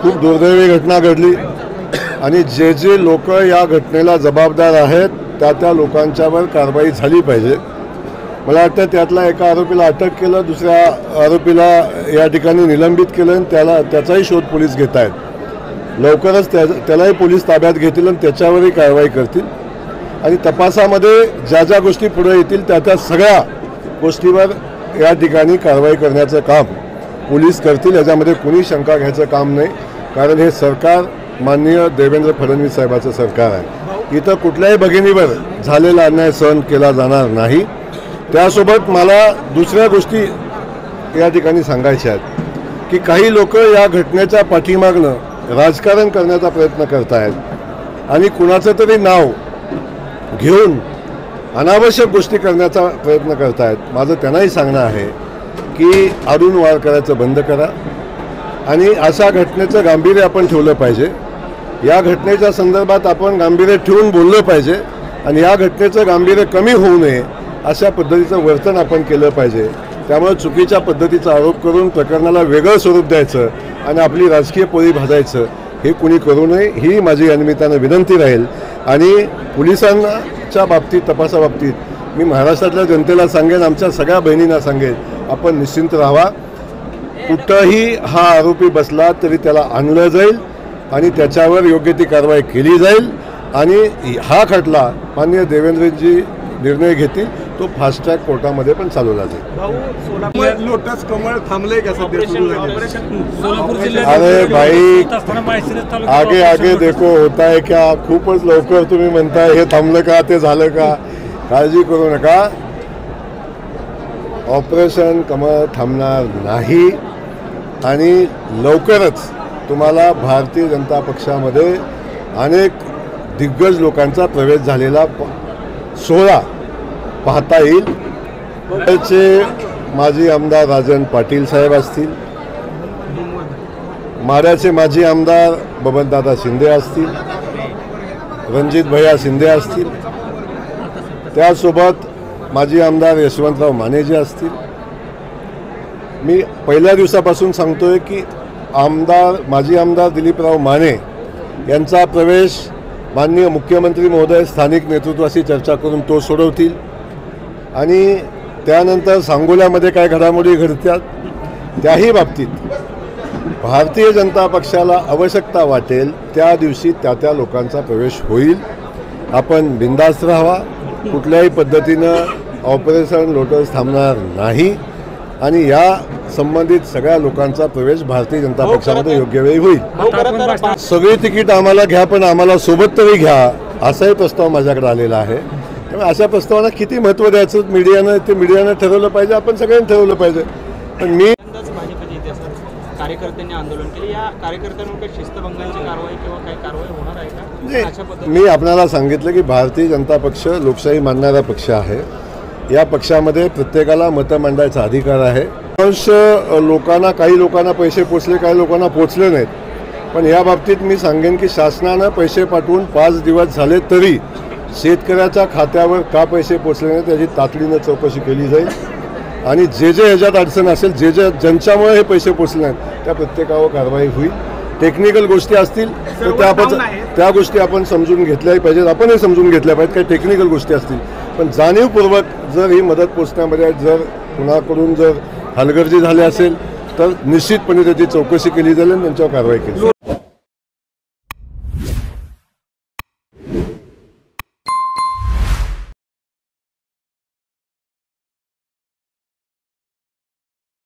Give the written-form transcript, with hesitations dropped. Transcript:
खूप दुर्दैवी घटना घडली आणि जे जे लोक या घटनेला जबाबदार आहेत त्या लोकांच्यावर कारवाई झाली पाहिजे। मला वाटतं त्यातला एका आरोपीला अटक केलं, दुसऱ्या आरोपीला या ठिकाणी निलंबित केलं आणि त्याचाही शोध पोलीस घेत आहेत। लवकरच त्यालाही पोलीस ताब्यात घेतील आणि त्याच्यावरही कारवाई करतील आणि तपासामध्ये ज्या ज्या गोष्टी पुढे येतील त्या सगळ्या गोष्टीवर या ठिकाणी कारवाई करण्याचं काम पोलीस करतील, याच्यामध्ये कुणी शंका घ्यायचं काम नाही। कारण हे सरकार माननीय देवेंद्र फडणवीस साहेबांचं सरकार आहे। इथं कुठल्याही भगिनीवर झालेला अन्याय सहन केला जाणार नाही। त्यासोबत मला दुसऱ्या गोष्टी या ठिकाणी सांगायच्या आहेत की काही लोक या घटनेच्या पाठीमागनं राजकारण करण्याचा प्रयत्न करत आहेत आणि कुणाचं तरी नाव घेऊन अनावश्यक गोष्टी करण्याचा प्रयत्न करत आहेत। माझं त्यांनाही सांगणं आहे की आडून वार करायचं बंद करा आणि अशा घटनेचं गांभीर्य आपण ठेवलं पाहिजे। या घटनेच्या संदर्भात आपण गांभीर्य ठेवून बोललं पाहिजे आणि या घटनेचं गांभीर्य कमी होऊ नये अशा पद्धतीचं वर्तन आपण केलं पाहिजे। त्यामुळे चुकीच्या पद्धतीचा आरोप करून प्रकरणाला वेगळं स्वरूप द्यायचं आणि आपली राजकीय पोळी भाजायचं हे कुणी करू नये, ही माझी या निमित्तानं विनंती राहील। आणि पोलिसांच्या बाबतीत, तपासाबाबतीत मी महाराष्ट्रातल्या जनतेला सांगेन, आमच्या सगळ्या बहिणींना सांगेन, आपण निश्चिंत राहावा। कुठंही हा आरोपी बसला तरी त्याला आणलं जाईल आणि त्याच्यावर योग्य ती कारवाई केली जाईल आणि हा खटला माननीय देवेंद्रजी निर्णय घेतील तो फास्ट ट्रॅक कोर्टामध्ये पण चालवला जाईल। लोटस कमळ थांबले का सध्या? अरे भाई, आगे आगे देखो होता है क्या। खूपच लवकर तुम्ही म्हणताय हे थांबलं का, ते झालं का, काळजी करू नका। ऑपरेशन कमळ थांबणार नाही आणि लवकरच तुम्हाला भारतीय जनता पक्षामध्ये अनेक दिग्गज लोकांचा प्रवेश झालेला सोहळा पाहता येईल। त्याचे माजी आमदार राजन पाटील साहेब असतील, माढ्याचे माजी आमदार बबनदादा शिंदे असतील, रणजित भैया शिंदे असतील, त्यासोबत माजी आमदार यशवंतराव मानेजे असतील। मी पहिल्या दिवसापासून सांगतोय की माजी आमदार दिलीपराव माने यांचा प्रवेश माननीय मुख्यमंत्री महोदय स्थानिक नेतृत्वाशी चर्चा करून तो सोडवतील आणि त्यानंतर सांगोल्यामध्ये काय घडामोडी घडतात त्याही बाबतीत भारतीय जनता पक्षाला आवश्यकता वाटेल त्या दिवशी त्या लोकांचा प्रवेश होईल। आपण बिनधास्त राहावा, कुठल्याही पद्धतीनं ऑपरेशन लोटस थांबणार नाही आणि या संबंधित सगळ्या लोकांचा प्रवेश भारतीय जनता पक्षामध्ये योग्य वेळी होईल। सगळी तिकीट आम्हाला घ्या पण आम्हाला सोबत तरी घ्या, असाही प्रस्ताव माझ्याकडे आलेला आहे। त्यामुळे अशा प्रस्तावाला किती महत्त्व द्यायचं मीडियानं ठरवलं पाहिजे, आपण सगळ्यांनी ठरवलं पाहिजे। पण मी कार्यकर्त्यांनी आंदोलन केले, या कार्यकर्त्यांवर शिस्तभंगाची कारवाई किंवा काही कारवाई होणार आहे का? मी आपल्याला सांगितलं की भारतीय जनता पक्ष लोकशाही मानणारा पक्ष आहे। या पक्षामध्ये प्रत्येकाला मतं मांडायचा अधिकार आहे। काही लोकांना पैसे पोचले, काही लोकांना पोचले नाहीत, पण या बाबतीत मी सांगेन की शासनानं पैसे पाठवून 5 दिवस झाले तरी शेतकऱ्याच्या खात्यावर का पैसे पोचले नाहीत त्याची तातडीनं चौकशी केली जाईल आणि जे ह्याच्यात अडचण असेल, ज्यांच्यामुळे हे पैसे पोचले नाहीत त्या प्रत्येकावर कारवाई होईल। टेक्निकल गोष्टी असतील तर त्या गोष्टी आपण समजून घेतल्याही पाहिजेत, आपणही समजून घेतल्या पाहिजेत। काही टेक्निकल गोष्टी असतील पण जाणीवपूर्वक जर ही मदत पोचण्यामध्ये जर कुणाकडून जर हलगर्जी झाली असेल तर निश्चितपणे त्याची चौकशी केली जाईल आणि त्यांच्यावर कारवाई केली जाईल।